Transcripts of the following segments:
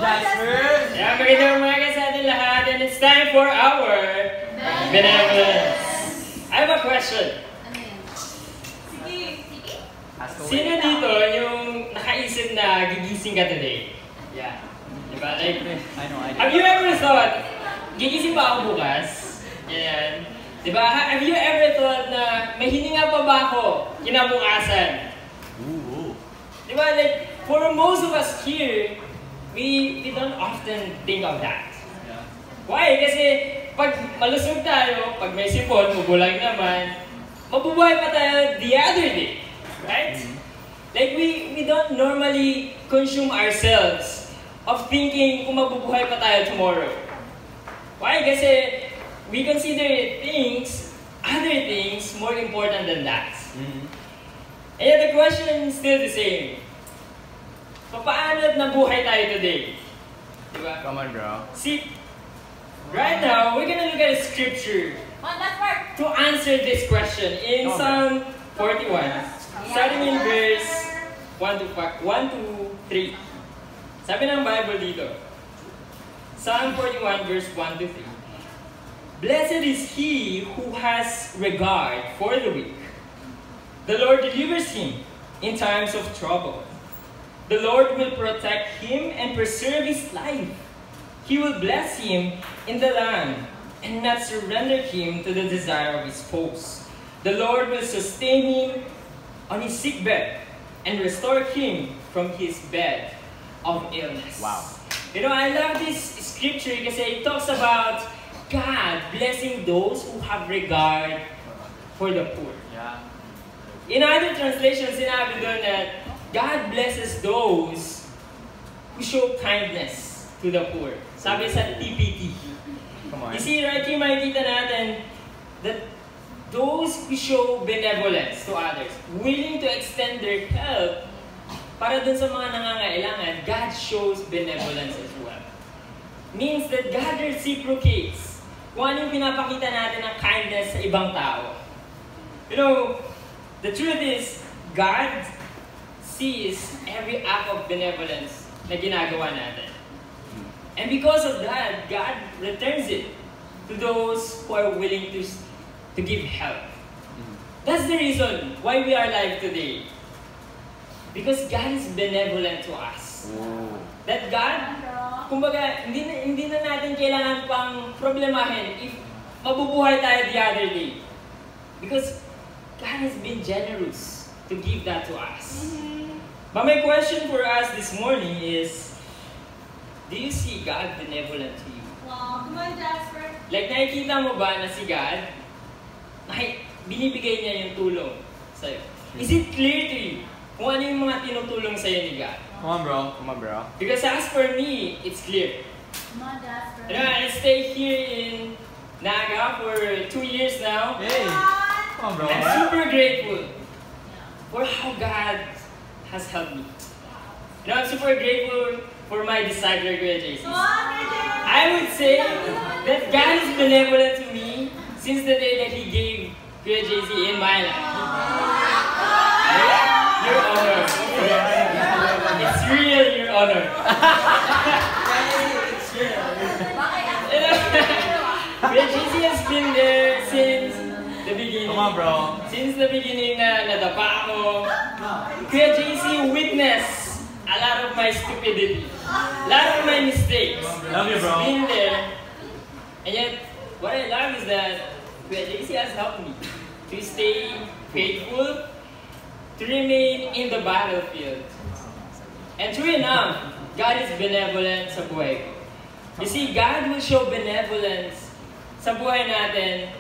Jasper! Yeah, magandang umaga sa atin lahat, and it's time for our benevolence. I have a question. Sige. Sino dito yung nakaisip na gigising ka today? Yeah. Diba? Like, I know. have you ever thought, gigising pa ako bukas? Yan. Diba? Have you ever thought na may hininga pa ba ako kinabukasan? Ooh. Diba? Like, for most of us here, we don't often think of that. Yeah. Why? Kasi pag malusog tayo, pag may sipon, mabulag naman, mabubuhay pa tayo the other day. Right? Like we don't normally consume ourselves of thinking kung mabubuhay pa tayo tomorrow. Why? Kasi we consider other things, more important than that. And yet the question is still the same. Paano at nabuhay tayo today? Diba? Come on, bro. See, right now, we're gonna look at a scripture That's part. to answer this question in Psalm 41, starting in verse 1 to 3. Sabi ng Bible dito, Psalm 41, verse 1 to 3. Blessed is he who has regard for the weak. The Lord delivers him in times of trouble. The Lord will protect him and preserve his life. He will bless him in the land and not surrender him to the desire of his foes. The Lord will sustain him on his sick bed and restore him from his bed of illness. Wow. You know, I love this scripture because it talks about God blessing those who have regard for the poor. Yeah. In other translations, sinabi doon na God blesses those who show kindness to the poor. Sabi sa TPT. Come on. You see, right here makikita natin that those who show benevolence to others, willing to extend their help para dun sa mga nangangailangan, God shows benevolence as well. Means that God reciprocates kung ano yung pinapakita natin ng kindness sa ibang tao. You know, the truth is, God sees every act of benevolence na ginagawa natin. And because of that, God returns it to those who are willing to give help. That's the reason why we are alive today. Because God is benevolent to us. Ooh. That God, kumbaga, hindi na natin kailangan pang problemahin if mabubuhay tayo the other day. Because God has been generous to give that to us. But my question for us this morning is, do you see God benevolent to you? Wow, come on, Jasper. Like, nakikita mo ba na si God, binibigay niya yung tulong sa'yo? Is it clear to you kung ano yung mga tinutulong sa'yo ni God? Come on, bro. Come on, bro. Because as for me, it's clear. Come on, Jasper. You know, I stay here in Naga for 2 years now. Hey. Come on, bro. I'm super grateful for how God has helped me. You know, I'm super grateful for my discipler, Kuya JC. Come on, Jasper. I would say that God is benevolent to me since the day that He gave Kuya JC in my life. Your honor. It's real, Your honor. Kuya JC has been there since the beginning. Come on, bro. Since the beginning na nadapa ako, Kuya JC witnessed a lot of my stupidity, a lot of my mistakes. Love you, bro. He's been there. And yet, what I love is that Kuya JC has helped me to stay faithful, to remain in the battlefield. And true enough, God is benevolent sa buhay ko. You see, God will show benevolence sa buhay natin,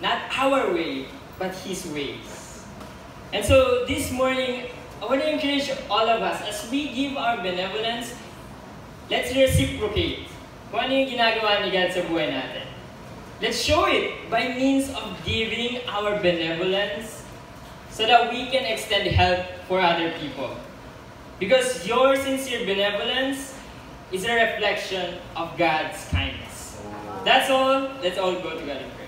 not our way, but His ways. And so, this morning, I want to encourage all of us, as we give our benevolence, let's reciprocate kung ano yung ginagawa ni God sa buhay natin. Let's show it by means of giving our benevolence so that we can extend help for other people. Because your sincere benevolence is a reflection of God's kindness. That's all. Let's all go together in prayer.